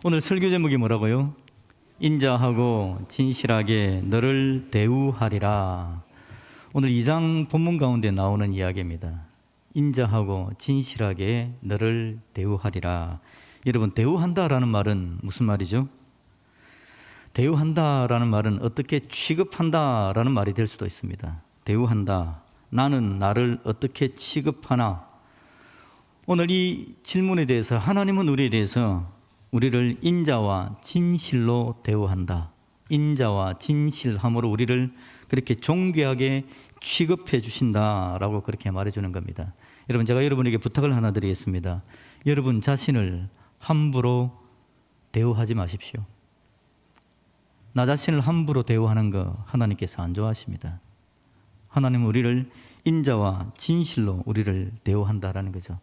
오늘 설교 제목이 뭐라고요? 인자하고 진실하게 너를 대우하리라. 오늘 2장 본문 가운데 나오는 이야기입니다. 인자하고 진실하게 너를 대우하리라. 여러분, 대우한다라는 말은 무슨 말이죠? 대우한다라는 말은 어떻게 취급한다라는 말이 될 수도 있습니다. 대우한다. 나는 나를 어떻게 취급하나? 오늘 이 질문에 대해서 하나님은 우리에 대해서 우리를 인자와 진실로 대우한다. 인자와 진실함으로 우리를 그렇게 존귀하게 취급해 주신다라고 그렇게 말해주는 겁니다. 여러분, 제가 여러분에게 부탁을 하나 드리겠습니다. 여러분 자신을 함부로 대우하지 마십시오. 나 자신을 함부로 대우하는 거 하나님께서 안 좋아하십니다. 하나님은 우리를 인자와 진실로 우리를 대우한다라는 거죠.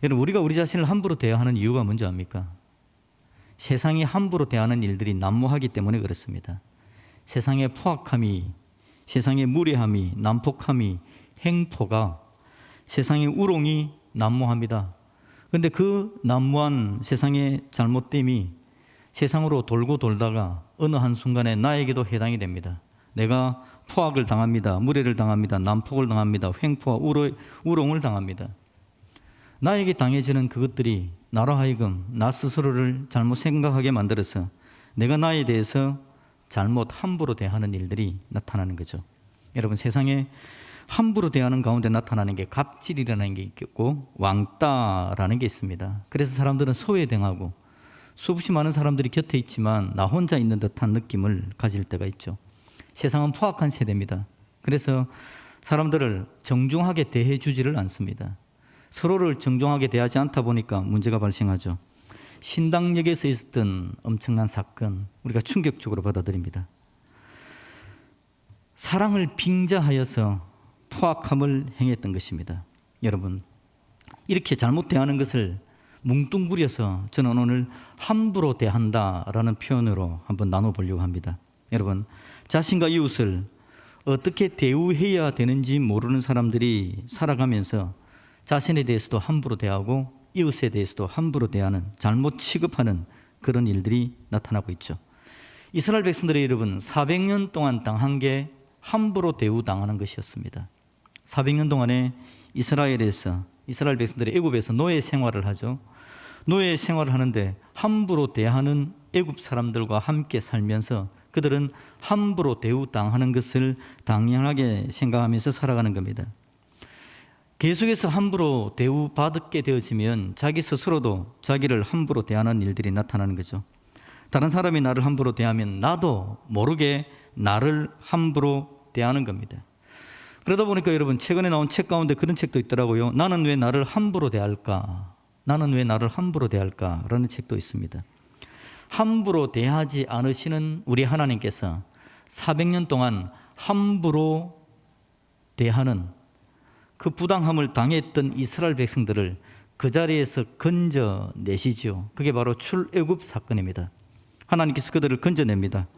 여러분, 우리가 우리 자신을 함부로 대하는 이유가 뭔지 압니까? 세상이 함부로 대하는 일들이 난무하기 때문에 그렇습니다. 세상의 포악함이, 세상의 무례함이, 난폭함이, 행포가, 세상의 우롱이 난무합니다. 그런데 그 난무한 세상의 잘못됨이 세상으로 돌고 돌다가 어느 한순간에 나에게도 해당이 됩니다. 내가 포악을 당합니다. 무례를 당합니다. 난폭을 당합니다. 횡포와 우롱을 당합니다. 나에게 당해지는 그것들이 나로 하여금 나 스스로를 잘못 생각하게 만들어서 내가 나에 대해서 잘못 함부로 대하는 일들이 나타나는 거죠. 여러분, 세상에 함부로 대하는 가운데 나타나는 게 갑질이라는 게 있고 왕따라는 게 있습니다. 그래서 사람들은 소외당하고 수없이 많은 사람들이 곁에 있지만 나 혼자 있는 듯한 느낌을 가질 때가 있죠. 세상은 포악한 세대입니다. 그래서 사람들을 정중하게 대해주지를 않습니다. 서로를 정중하게 대하지 않다 보니까 문제가 발생하죠. 신당역에서 있었던 엄청난 사건, 우리가 충격적으로 받아들입니다. 사랑을 빙자하여서 포악함을 행했던 것입니다. 여러분, 이렇게 잘못 대하는 것을 뭉뚱그려서 저는 오늘 함부로 대한다라는 표현으로 한번 나눠보려고 합니다. 여러분, 자신과 이웃을 어떻게 대우해야 되는지 모르는 사람들이 살아가면서 자신에 대해서도 함부로 대하고 이웃에 대해서도 함부로 대하는, 잘못 취급하는 그런 일들이 나타나고 있죠. 이스라엘 백성들의 여러분 400년 동안 당한 게 함부로 대우당하는 것이었습니다. 400년 동안에 이스라엘 백성들이 애굽에서 노예 생활을 하죠. 노예 생활을 하는데 함부로 대하는 애굽 사람들과 함께 살면서 그들은 함부로 대우당하는 것을 당연하게 생각하면서 살아가는 겁니다. 계속해서 함부로 대우받게 되어지면 자기 스스로도 자기를 함부로 대하는 일들이 나타나는 거죠. 다른 사람이 나를 함부로 대하면 나도 모르게 나를 함부로 대하는 겁니다. 그러다 보니까 여러분, 최근에 나온 책 가운데 그런 책도 있더라고요. 나는 왜 나를 함부로 대할까? 나는 왜 나를 함부로 대할까? 라는 책도 있습니다. 함부로 대하지 않으시는 우리 하나님께서 400년 동안 함부로 대하는 그 부당함을 당했던 이스라엘 백성들을 그 자리에서 건져내시죠. 그게 바로 출애굽 사건입니다. 하나님께서 그들을 건져냅니다.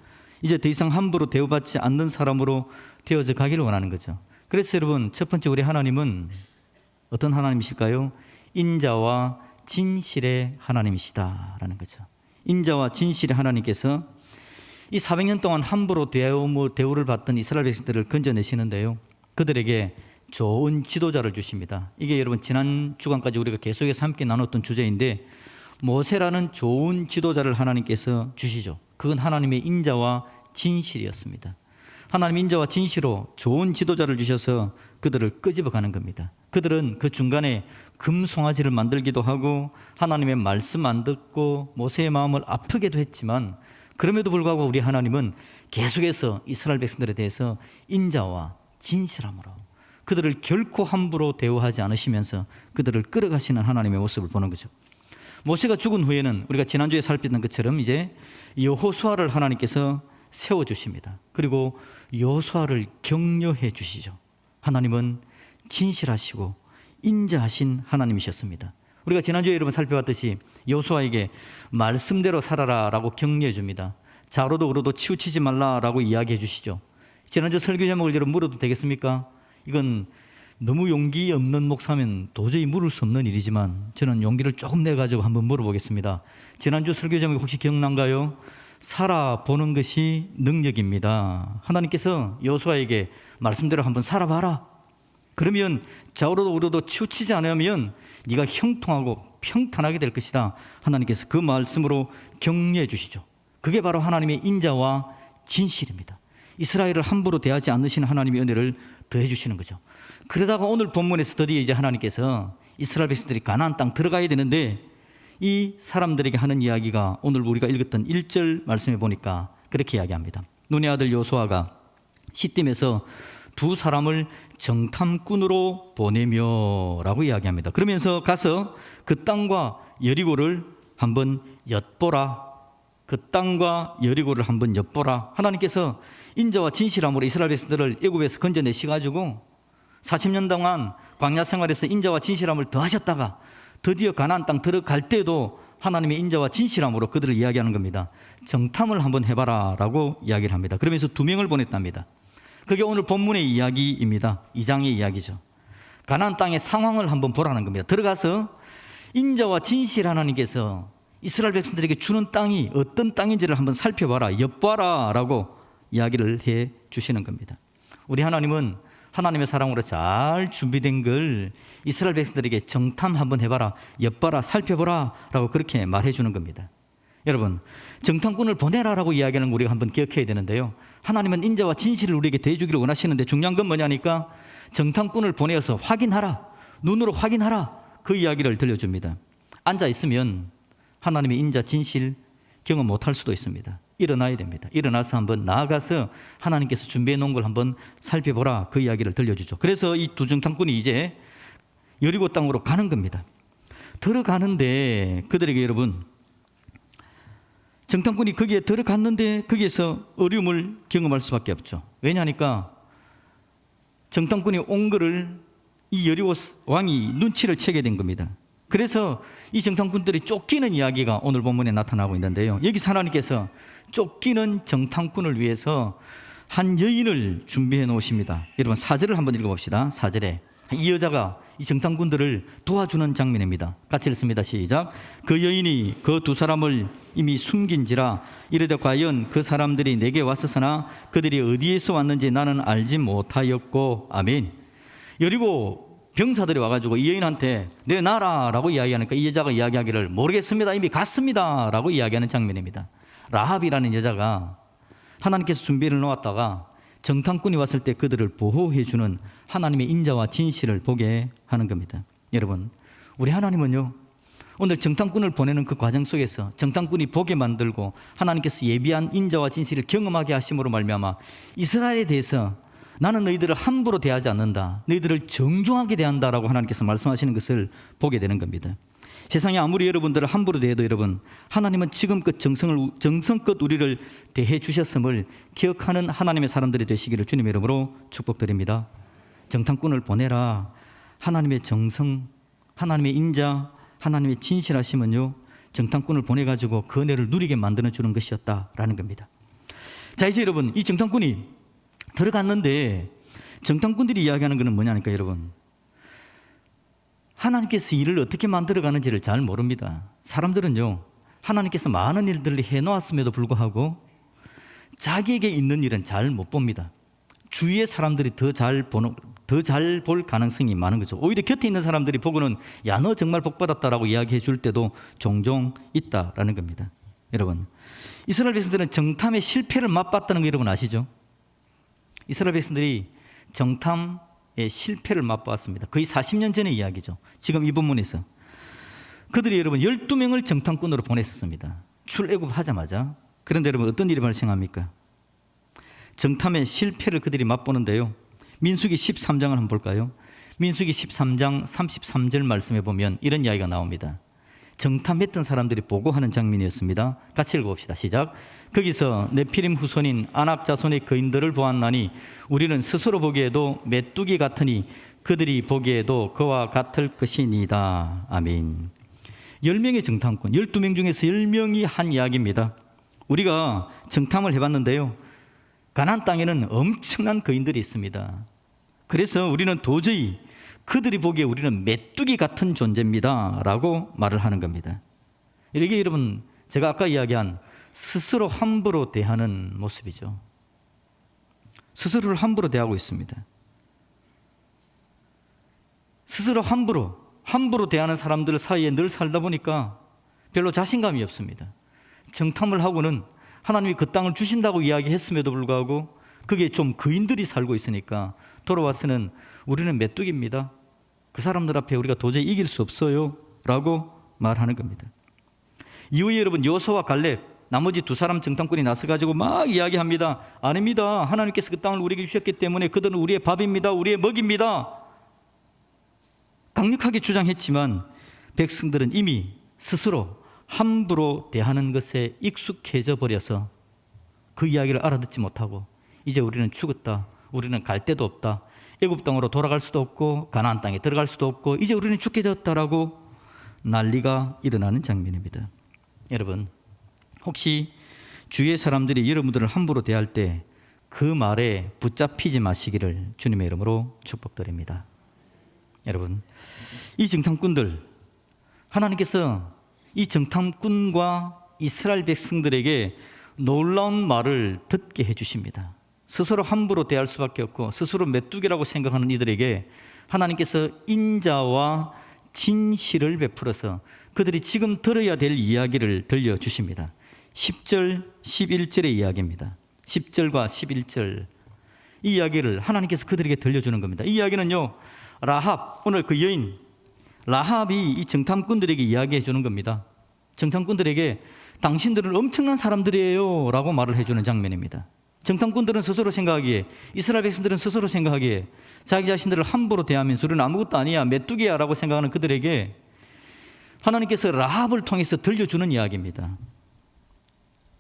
이제 더 이상 함부로 대우받지 않는 사람으로 되어져 가기를 원하는 거죠. 그래서 여러분, 첫 번째 우리 하나님은 어떤 하나님이실까요? 인자와 진실의 하나님이시다라는 거죠. 인자와 진실의 하나님께서 이 400년 동안 함부로 대우를 받던 이스라엘 백성들을 건져내시는데요, 그들에게 좋은 지도자를 주십니다. 이게 여러분 지난 주간까지 우리가 계속해서 함께 나눴던 주제인데, 모세라는 좋은 지도자를 하나님께서 주시죠. 그건 하나님의 인자와 진실이었습니다. 하나님 인자와 진실로 좋은 지도자를 주셔서 그들을 끄집어가는 겁니다. 그들은 그 중간에 금송아지를 만들기도 하고 하나님의 말씀 안 듣고 모세의 마음을 아프게도 했지만, 그럼에도 불구하고 우리 하나님은 계속해서 이스라엘 백성들에 대해서 인자와 진실함으로 그들을 결코 함부로 대우하지 않으시면서 그들을 끌어가시는 하나님의 모습을 보는 거죠. 모세가 죽은 후에는 우리가 지난주에 살폈던 것처럼 이제 여호수아를 하나님께서 세워주십니다. 그리고 여호수아를 격려해 주시죠. 하나님은 진실하시고 인자하신 하나님이셨습니다. 우리가 지난주에 여러분 살펴봤듯이 여호수아에게 말씀대로 살아라라고 격려해 줍니다. 자로도 우로도 치우치지 말라라고 이야기해 주시죠. 지난주 설교 제목을 여러분 물어도 되겠습니까? 이건 너무 용기 없는 목사면 도저히 물을 수 없는 일이지만 저는 용기를 조금 내가지고 한번 물어보겠습니다. 지난주 설교 제목이 혹시 기억난가요? 살아보는 것이 능력입니다. 하나님께서 여호수아에게 말씀대로 한번 살아봐라. 그러면 좌우로도 우로도 치우치지 않으면 네가 형통하고 평탄하게 될 것이다. 하나님께서 그 말씀으로 격려해 주시죠. 그게 바로 하나님의 인자와 진실입니다. 이스라엘을 함부로 대하지 않으시는 하나님의 은혜를 더해 주시는 거죠. 그러다가 오늘 본문에서 드디어 이제 하나님께서 이스라엘 백성들이 가나안 땅 들어가야 되는데 이 사람들에게 하는 이야기가 오늘 우리가 읽었던 1절 말씀에 보니까 그렇게 이야기합니다. 눈의 아들 여호수아가 시딤에서 두 사람을 정탐꾼으로 보내며 라고 이야기합니다. 그러면서 가서 그 땅과 여리고를 한번 엿보라. 그 땅과 여리고를 한번 엿보라. 하나님께서 인자와 진실함으로 이스라엘 백성들을 애굽에서 건져내시가지고 40년 동안 광야 생활에서 인자와 진실함을 더하셨다가 드디어 가나안 땅 들어갈 때도 하나님의 인자와 진실함으로 그들을 이야기하는 겁니다. 정탐을 한번 해봐라 라고 이야기를 합니다. 그러면서 2명을 보냈답니다. 그게 오늘 본문의 이야기입니다. 2장의 이야기죠. 가나안 땅의 상황을 한번 보라는 겁니다. 들어가서 인자와 진실 하나님께서 이스라엘 백성들에게 주는 땅이 어떤 땅인지를 한번 살펴봐라, 엿봐라 라고 이야기를 해 주시는 겁니다. 우리 하나님은 하나님의 사랑으로 잘 준비된 걸 이스라엘 백성들에게 정탐 한번 해봐라, 엿봐라, 살펴보라 라고 그렇게 말해 주는 겁니다. 여러분, 정탐꾼을 보내라라고 이야기하는 거 우리가 한번 기억해야 되는데요. 하나님은 인자와 진실을 우리에게 대해주기를 원하시는데 중요한 건 뭐냐니까 정탐꾼을 보내어서 확인하라, 눈으로 확인하라, 그 이야기를 들려줍니다. 앉아있으면 하나님의 인자 진실 경험 못할 수도 있습니다. 일어나야 됩니다. 일어나서 한번 나아가서 하나님께서 준비해 놓은 걸 한번 살펴보라, 그 이야기를 들려주죠. 그래서 이 두 정탐꾼이 이제 여리고 땅으로 가는 겁니다. 들어가는데 그들에게 여러분, 정탐꾼이 거기에 들어갔는데 거기에서 어려움을 경험할 수밖에 없죠. 왜냐하니까 정탐꾼이 온 거를 이 여리고 왕이 눈치를 채게 된 겁니다. 그래서 이 정탐꾼들이 쫓기는 이야기가 오늘 본문에 나타나고 있는데요. 여기서 하나님께서 쫓기는 정탐꾼을 위해서 한 여인을 준비해 놓으십니다. 여러분 4절을 한번 읽어봅시다. 4절에 이 여자가 이 정탐꾼들을 도와주는 장면입니다. 같이 읽습니다. 시작. 그 여인이 그 두 사람을 이미 숨긴지라 이르되 과연 그 사람들이 내게 왔었으나 그들이 어디에서 왔는지 나는 알지 못하였고. 아멘. 여리고 병사들이 와가지고 이 여인한테 내놔라라고 이야기하니까 이 여자가 이야기하기를 모르겠습니다, 이미 갔습니다 라고 이야기하는 장면입니다. 라합이라는 여자가 하나님께서 준비를 놓았다가 정탐꾼이 왔을 때 그들을 보호해주는 하나님의 인자와 진실을 보게 하는 겁니다. 여러분, 우리 하나님은요, 오늘 정탐꾼을 보내는 그 과정 속에서 정탐꾼이 보게 만들고 하나님께서 예비한 인자와 진실을 경험하게 하심으로 말미암아 이스라엘에 대해서 나는 너희들을 함부로 대하지 않는다, 너희들을 정중하게 대한다라고 하나님께서 말씀하시는 것을 보게 되는 겁니다. 세상에 아무리 여러분들을 함부로 대해도 여러분, 하나님은 지금껏 정성껏 우리를 대해 주셨음을 기억하는 하나님의 사람들이 되시기를 주님의 이름으로 축복드립니다. 정탐꾼을 보내라. 하나님의 정성, 하나님의 인자, 하나님의 진실하심은요, 정탐꾼을 보내가지고 그 은혜를 누리게 만들어주는 것이었다라는 겁니다. 자, 이제 여러분, 이 정탐꾼이 들어갔는데 정탐꾼들이 이야기하는 것은 뭐냐니까 여러분, 하나님께서 일을 어떻게 만들어가는지를 잘 모릅니다. 사람들은요, 하나님께서 많은 일들을 해놓았음에도 불구하고 자기에게 있는 일은 잘 못 봅니다. 주위의 사람들이 더 잘 볼 가능성이 많은 거죠. 오히려 곁에 있는 사람들이 보고는 야, 너 정말 복받았다라고 이야기해 줄 때도 종종 있다라는 겁니다. 여러분, 이스라엘 백성들은 정탐의 실패를 맛봤다는 거 여러분 아시죠? 이스라엘 백성들이 정탐의 실패를 맛보았습니다. 거의 40년 전의 이야기죠. 지금 이 본문에서 그들이 여러분 12명을 정탐꾼으로 보냈었습니다. 출애굽하자마자. 그런데 여러분 어떤 일이 발생합니까? 정탐의 실패를 그들이 맛보는데요. 민수기 13장을 한번 볼까요? 민수기 13장 33절 말씀에 보면 이런 이야기가 나옵니다. 정탐했던 사람들이 보고하는 장면이었습니다. 같이 읽어봅시다. 시작. 거기서 네피림 후손인 아낙 자손의 거인들을 보았나니 우리는 스스로 보기에도 메뚜기 같으니 그들이 보기에도 그와 같을 것이니이다. 아멘. 10명의 정탐꾼, 12명 중에서 10명이 한 이야기입니다. 우리가 정탐을 해봤는데요, 가나안 땅에는 엄청난 거인들이 있습니다. 그래서 우리는 도저히 그들이 보기에 우리는 메뚜기 같은 존재입니다 라고 말을 하는 겁니다. 이게 여러분 제가 아까 이야기한 스스로 함부로 대하는 모습이죠. 스스로를 함부로 대하고 있습니다. 스스로 함부로 대하는 사람들 사이에 늘 살다 보니까 별로 자신감이 없습니다. 정탐을 하고는 하나님이 그 땅을 주신다고 이야기했음에도 불구하고 그게 좀 거인들이 살고 있으니까 돌아와서는 우리는 메뚜기입니다. 그 사람들 앞에 우리가 도저히 이길 수 없어요 라고 말하는 겁니다. 이후에 여러분 여호수아와 갈렙 나머지 두 사람 정탐꾼이 나서가지고 막 이야기합니다. 아닙니다. 하나님께서 그 땅을 우리에게 주셨기 때문에 그들은 우리의 밥입니다. 우리의 먹입니다. 강력하게 주장했지만 백성들은 이미 스스로 함부로 대하는 것에 익숙해져 버려서 그 이야기를 알아듣지 못하고 이제 우리는 죽었다. 우리는 갈 데도 없다. 애굽 땅으로 돌아갈 수도 없고 가나안 땅에 들어갈 수도 없고 이제 우리는 죽게 되었다라고 난리가 일어나는 장면입니다. 여러분 혹시 주위의 사람들이 여러분들을 함부로 대할 때 그 말에 붙잡히지 마시기를 주님의 이름으로 축복드립니다. 여러분 이 정탐꾼들 하나님께서 이 정탐꾼과 이스라엘 백성들에게 놀라운 말을 듣게 해주십니다. 스스로 함부로 대할 수밖에 없고 스스로 메뚜기라고 생각하는 이들에게 하나님께서 인자와 진실을 베풀어서 그들이 지금 들어야 될 이야기를 들려주십니다. 10절, 11절의 이야기입니다. 10절과 11절 이 이야기를 하나님께서 그들에게 들려주는 겁니다. 이 이야기는요 라합, 오늘 그 여인 라합이 이 정탐꾼들에게 이야기해 주는 겁니다. 정탐꾼들에게 당신들은 엄청난 사람들이에요 라고 말을 해주는 장면입니다. 정탐꾼들은 스스로 생각하기에 이스라엘 백성들은 스스로 생각하기에 자기 자신들을 함부로 대하면서 우리는 아무것도 아니야 메뚜기야 라고 생각하는 그들에게 하나님께서 라합을 통해서 들려주는 이야기입니다.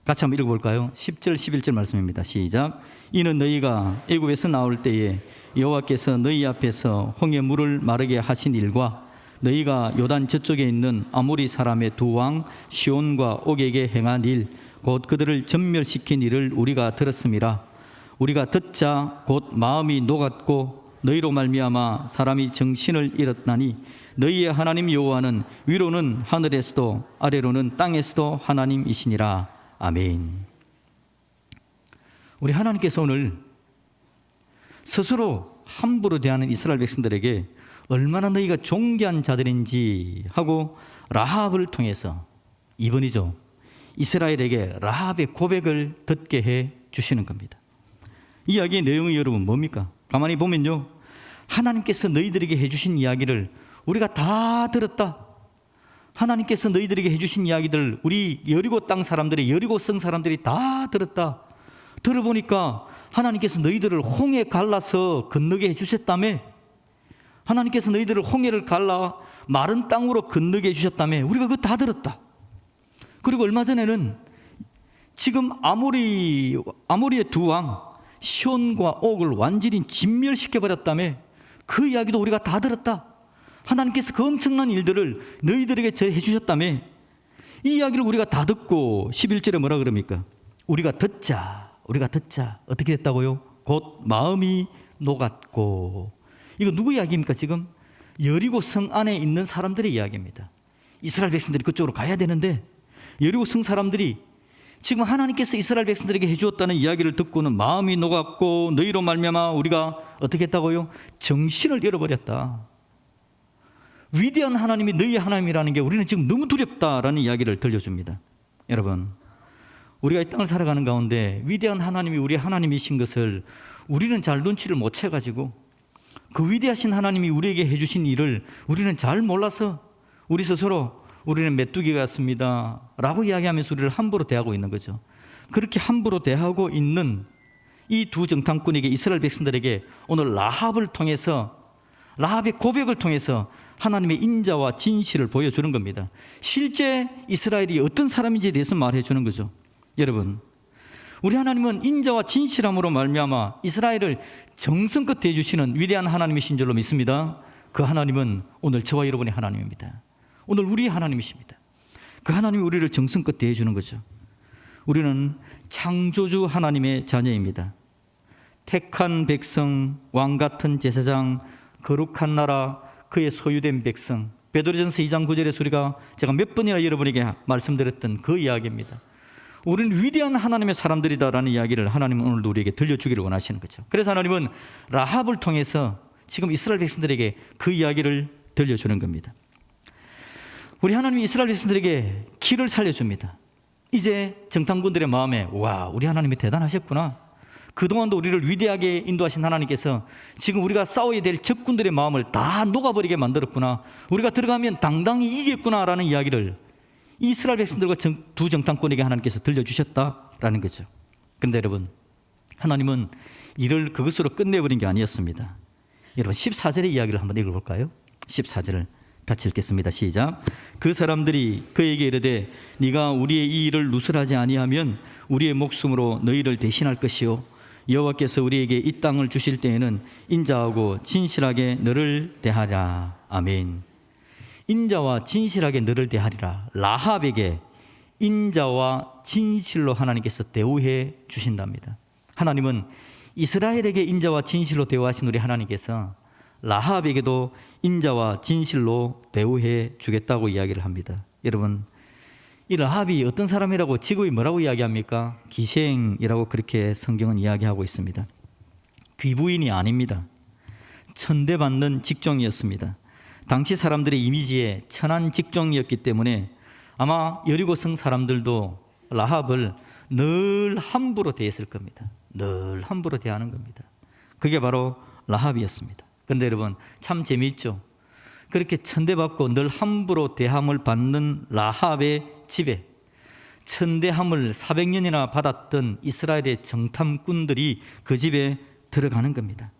같이 한번 읽어볼까요? 10절 11절 말씀입니다. 시작. 이는 너희가 애굽에서 나올 때에 여호와께서 너희 앞에서 홍해 물을 마르게 하신 일과 너희가 요단 저쪽에 있는 아모리 사람의 두 왕 시온과 옥에게 행한 일 곧 그들을 전멸시킨 일을 우리가 들었음이라. 우리가 듣자 곧 마음이 녹았고 너희로 말미암아 사람이 정신을 잃었나니 너희의 하나님 여호와는 위로는 하늘에서도 아래로는 땅에서도 하나님이시니라. 아멘. 우리 하나님께서 오늘 스스로 함부로 대하는 이스라엘 백성들에게 얼마나 너희가 존귀한 자들인지 하고 라합을 통해서 이번이죠 이스라엘에게 라합의 고백을 듣게 해 주시는 겁니다. 이 이야기의 내용이 여러분 뭡니까? 가만히 보면요 하나님께서 너희들에게 해주신 이야기를 우리가 다 들었다. 하나님께서 너희들에게 해주신 이야기들 우리 여리고 땅 사람들이 여리고 성 사람들이 다 들었다. 들어보니까 하나님께서 너희들을 홍해 갈라서 건너게 해주셨다며. 하나님께서 너희들을 홍해를 갈라 마른 땅으로 건너게 해주셨다며. 우리가 그거 다 들었다. 그리고 얼마 전에는 지금 아모리의 두 왕 시온과 옥을 완전히 진멸시켜버렸다며. 그 이야기도 우리가 다 들었다. 하나님께서 그 엄청난 일들을 너희들에게 해주셨다며. 이 이야기를 우리가 다 듣고 11절에 뭐라 그럽니까? 우리가 듣자 어떻게 됐다고요? 곧 마음이 녹았고. 이거 누구 이야기입니까? 지금 여리고 성 안에 있는 사람들의 이야기입니다. 이스라엘 백성들이 그쪽으로 가야 되는데 여리고 성 사람들이 지금 하나님께서 이스라엘 백성들에게 해주었다는 이야기를 듣고는 마음이 녹았고 너희로 말미암아 우리가 어떻게 했다고요? 정신을 잃어버렸다. 위대한 하나님이 너희 하나님이라는 게 우리는 지금 너무 두렵다라는 이야기를 들려줍니다. 여러분 우리가 이 땅을 살아가는 가운데 위대한 하나님이 우리 하나님이신 것을 우리는 잘 눈치를 못 채가지고 그 위대하신 하나님이 우리에게 해주신 일을 우리는 잘 몰라서 우리 스스로 우리는 메뚜기 같습니다 라고 이야기하면서 우리를 함부로 대하고 있는 거죠. 그렇게 함부로 대하고 있는 이 두 정탐꾼에게 이스라엘 백성들에게 오늘 라합을 통해서 라합의 고백을 통해서 하나님의 인자와 진실을 보여주는 겁니다. 실제 이스라엘이 어떤 사람인지에 대해서 말해 주는 거죠. 여러분 우리 하나님은 인자와 진실함으로 말미암아 이스라엘을 정성껏 대해주시는 위대한 하나님이신 줄로 믿습니다. 그 하나님은 오늘 저와 여러분의 하나님입니다. 오늘 우리의 하나님이십니다. 그 하나님이 우리를 정성껏 대해주는 거죠. 우리는 창조주 하나님의 자녀입니다. 택한 백성, 왕같은 제사장, 거룩한 나라, 그의 소유된 백성. 베드로전서 2장 9절에서 우리가 제가 몇 번이나 여러분에게 말씀드렸던 그 이야기입니다. 우리는 위대한 하나님의 사람들이다라는 이야기를 하나님은 오늘도 우리에게 들려주기를 원하시는 거죠. 그래서 하나님은 라합을 통해서 지금 이스라엘 백성들에게 그 이야기를 들려주는 겁니다. 우리 하나님이 이스라엘 백성들에게 길을 살려줍니다. 이제 정탐꾼들의 마음에 와, 우리 하나님이 대단하셨구나. 그동안도 우리를 위대하게 인도하신 하나님께서 지금 우리가 싸워야 될 적군들의 마음을 다 녹아버리게 만들었구나. 우리가 들어가면 당당히 이겼구나라는 이야기를 이스라엘 백성들과 두 정탐꾼에게 하나님께서 들려주셨다라는 거죠. 그런데 여러분, 하나님은 이를 그것으로 끝내버린 게 아니었습니다. 여러분 14절의 이야기를 한번 읽어볼까요? 14절을 같이 읽겠습니다. 시작. 그 사람들이 그에게 이르되 네가 우리의 이 일을 누설하지 아니하면 우리의 목숨으로 너희를 대신할 것이요 여호와께서 우리에게 이 땅을 주실 때에는 인자하고 진실하게 너를 대하라. 아멘. 인자와 진실하게 너를 대하리라. 라합에게 인자와 진실로 하나님께서 대우해 주신답니다. 하나님은 이스라엘에게 인자와 진실로 대우하신 우리 하나님께서 라합에게도 인자와 진실로 대우해 주겠다고 이야기를 합니다. 여러분, 이 라합이 어떤 사람이라고 직업이 뭐라고 이야기합니까? 기생이라고 그렇게 성경은 이야기하고 있습니다. 귀부인이 아닙니다. 천대받는 직종이었습니다. 당시 사람들의 이미지에 천한 직종이었기 때문에 아마 여리고성 사람들도 라합을 늘 함부로 대했을 겁니다. 늘 함부로 대하는 겁니다. 그게 바로 라합이었습니다. 그런데 여러분 참 재미있죠. 그렇게 천대받고 늘 함부로 대함을 받는 라합의 집에 천대함을 400년이나 받았던 이스라엘의 정탐꾼들이 그 집에 들어가는 겁니다.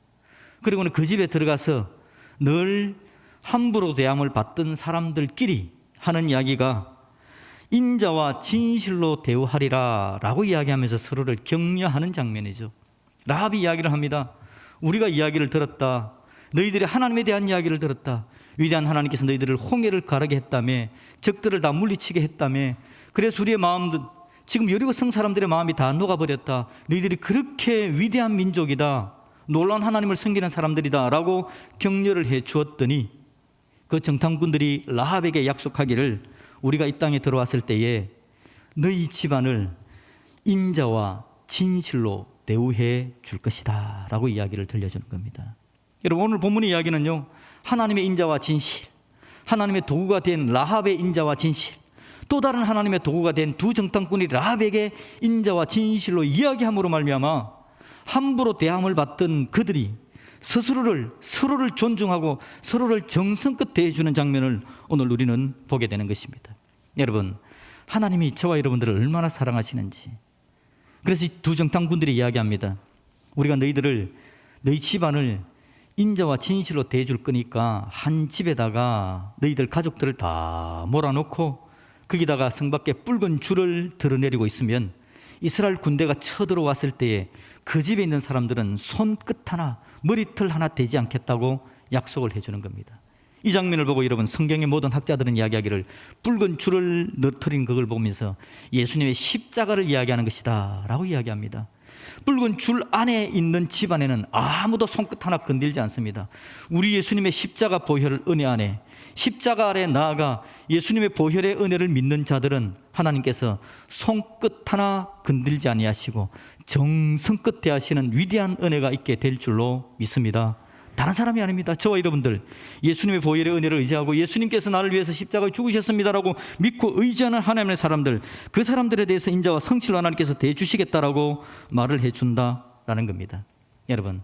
그리고는 그 집에 들어가서 늘 함부로 대함을 받던 사람들끼리 하는 이야기가 인자와 진실로 대우하리라 라고 이야기하면서 서로를 격려하는 장면이죠. 라합이 이야기를 합니다. 우리가 이야기를 들었다. 너희들이 하나님에 대한 이야기를 들었다. 위대한 하나님께서 너희들을 홍해를 가르게 했다며, 적들을 다 물리치게 했다며, 그래서 우리의 마음도 지금 여리고성 사람들의 마음이 다 녹아버렸다. 너희들이 그렇게 위대한 민족이다. 놀라운 하나님을 섬기는 사람들이다 라고 격려를 해 주었더니 그 정탐꾼들이 라합에게 약속하기를 우리가 이 땅에 들어왔을 때에 너희 집안을 인자와 진실로 대우해 줄 것이다 라고 이야기를 들려주는 겁니다. 여러분 오늘 본문의 이야기는요, 하나님의 인자와 진실, 하나님의 도구가 된 라합의 인자와 진실, 또 다른 하나님의 도구가 된 두 정탐꾼이 라합에게 인자와 진실로 이야기함으로 말미암아 함부로 대함을 받던 그들이 서로를 존중하고 서로를 정성껏 대해주는 장면을 오늘 우리는 보게 되는 것입니다. 여러분, 하나님이 저와 여러분들을 얼마나 사랑하시는지. 그래서 두 정탐꾼들이 이야기합니다. 우리가 너희 집안을 인자와 진실로 대해줄 거니까 한 집에다가 너희들 가족들을 다 몰아놓고 거기다가 성 밖에 붉은 줄을 드러내리고 있으면 이스라엘 군대가 쳐들어왔을 때에 그 집에 있는 사람들은 손끝 하나, 머리털 하나 대지 않겠다고 약속을 해주는 겁니다. 이 장면을 보고 여러분, 성경의 모든 학자들은 이야기하기를 붉은 줄을 너트린 그걸 보면서 예수님의 십자가를 이야기하는 것이다 라고 이야기합니다. 붉은 줄 안에 있는 집안에는 아무도 손끝 하나 건들지 않습니다. 우리 예수님의 십자가 보혈 은혜 안에, 십자가 아래 나아가 예수님의 보혈의 은혜를 믿는 자들은 하나님께서 손끝 하나 건들지 아니하시고 정성껏 대하시는 위대한 은혜가 있게 될 줄로 믿습니다. 다른 사람이 아닙니다. 저와 여러분들, 예수님의 보혈의 은혜를 의지하고 예수님께서 나를 위해서 십자가에 죽으셨습니다라고 믿고 의지하는 하나님의 사람들, 그 사람들에 대해서 인자와 성실로 하나님께서 대해주시겠다라고 말을 해준다라는 겁니다. 여러분,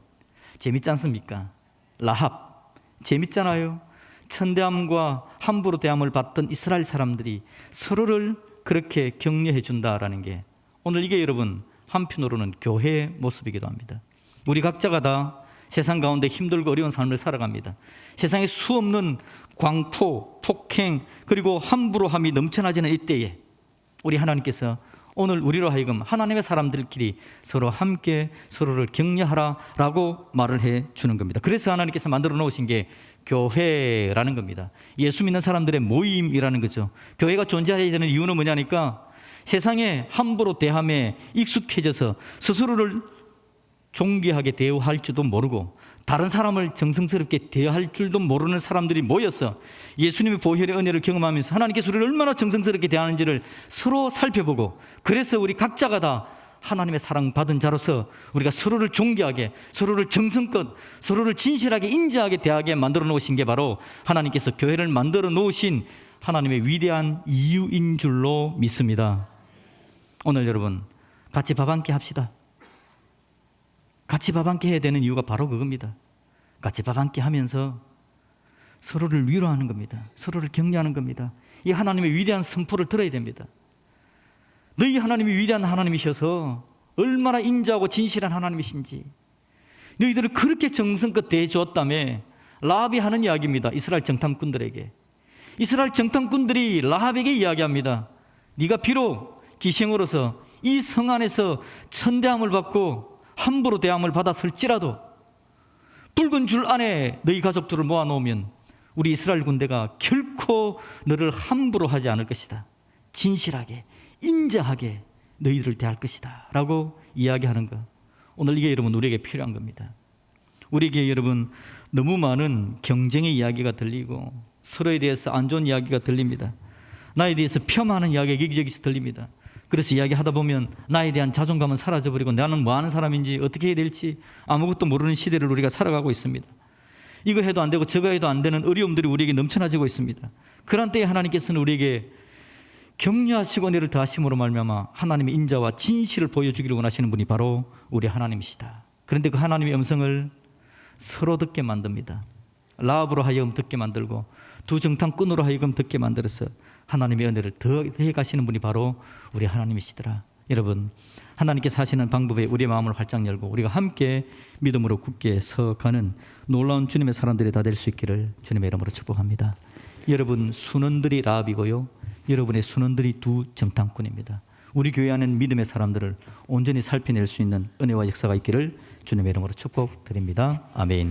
재밌지 않습니까? 라합, 재밌잖아요. 천대함과 함부로 대함을 받던 이스라엘 사람들이 서로를 그렇게 격려해 준다라는 게, 오늘 이게 여러분 한편으로는 교회의 모습이기도 합니다. 우리 각자가 다 세상 가운데 힘들고 어려운 삶을 살아갑니다. 세상에 수없는 광포, 폭행, 그리고 함부로함이 넘쳐나지는 이때에 우리 하나님께서 오늘 우리로 하여금 하나님의 사람들끼리 서로 함께 서로를 격려하라라고 말을 해 주는 겁니다. 그래서 하나님께서 만들어 놓으신 게 교회라는 겁니다. 예수 믿는 사람들의 모임이라는 거죠. 교회가 존재해야 되는 이유는 뭐냐니까, 세상에 함부로 대함에 익숙해져서 스스로를 존귀하게 대우할지도 모르고 다른 사람을 정성스럽게 대할 줄도 모르는 사람들이 모여서 예수님의 보혈의 은혜를 경험하면서 하나님께서 우리를 얼마나 정성스럽게 대하는지를 서로 살펴보고, 그래서 우리 각자가 다 하나님의 사랑받은 자로서 우리가 서로를 존귀하게, 서로를 정성껏, 서로를 진실하게 인자하게 대하게 만들어 놓으신 게 바로 하나님께서 교회를 만들어 놓으신 하나님의 위대한 이유인 줄로 믿습니다. 오늘 여러분 같이 밥 한 끼 합시다. 같이 밥 한 끼 해야 되는 이유가 바로 그겁니다. 같이 밥 한 끼 하면서 서로를 위로하는 겁니다. 서로를 격려하는 겁니다. 이 하나님의 위대한 선포를 들어야 됩니다. 너희 하나님이 위대한 하나님이셔서 얼마나 인자하고 진실한 하나님이신지 너희들을 그렇게 정성껏 대해주었다며 라합이 하는 이야기입니다. 이스라엘 정탐꾼들에게. 이스라엘 정탐꾼들이 라합에게 이야기합니다. 네가 비록 기생으로서 이 성 안에서 천대함을 받고 함부로 대함을 받았을지라도 붉은 줄 안에 너희 가족들을 모아놓으면 우리 이스라엘 군대가 결코 너를 함부로 하지 않을 것이다. 진실하게 인자하게 너희들을 대할 것이다 라고 이야기하는 것, 오늘 이게 여러분 우리에게 필요한 겁니다. 우리에게 여러분 너무 많은 경쟁의 이야기가 들리고 서로에 대해서 안 좋은 이야기가 들립니다. 나에 대해서 폄하하는 이야기가 여기저기서 들립니다. 그래서 이야기하다 보면 나에 대한 자존감은 사라져버리고 나는 뭐 하는 사람인지 어떻게 해야 될지 아무것도 모르는 시대를 우리가 살아가고 있습니다. 이거 해도 안 되고 저거 해도 안 되는 어려움들이 우리에게 넘쳐나지고 있습니다. 그런 때에 하나님께서는 우리에게 격려하시고 은혜를 더하심으로 말미암아 하나님의 인자와 진실을 보여주기를 원하시는 분이 바로 우리 하나님이시다. 그런데 그 하나님의 음성을 서로 듣게 만듭니다. 라합으로 하여금 듣게 만들고 두 정탐꾼으로 하여금 듣게 만들어서 하나님의 은혜를 더해 가시는 분이 바로 우리 하나님이시더라. 여러분, 하나님께서 하시는 방법에 우리의 마음을 활짝 열고 우리가 함께 믿음으로 굳게 서가는 놀라운 주님의 사람들이 다 될 수 있기를 주님의 이름으로 축복합니다. 여러분 순원들이 라합이고요, 여러분의 순원들이 두 정탐꾼입니다. 우리 교회 안에는 믿음의 사람들을 온전히 살펴낼 수 있는 은혜와 역사가 있기를 주님의 이름으로 축복드립니다. 아멘.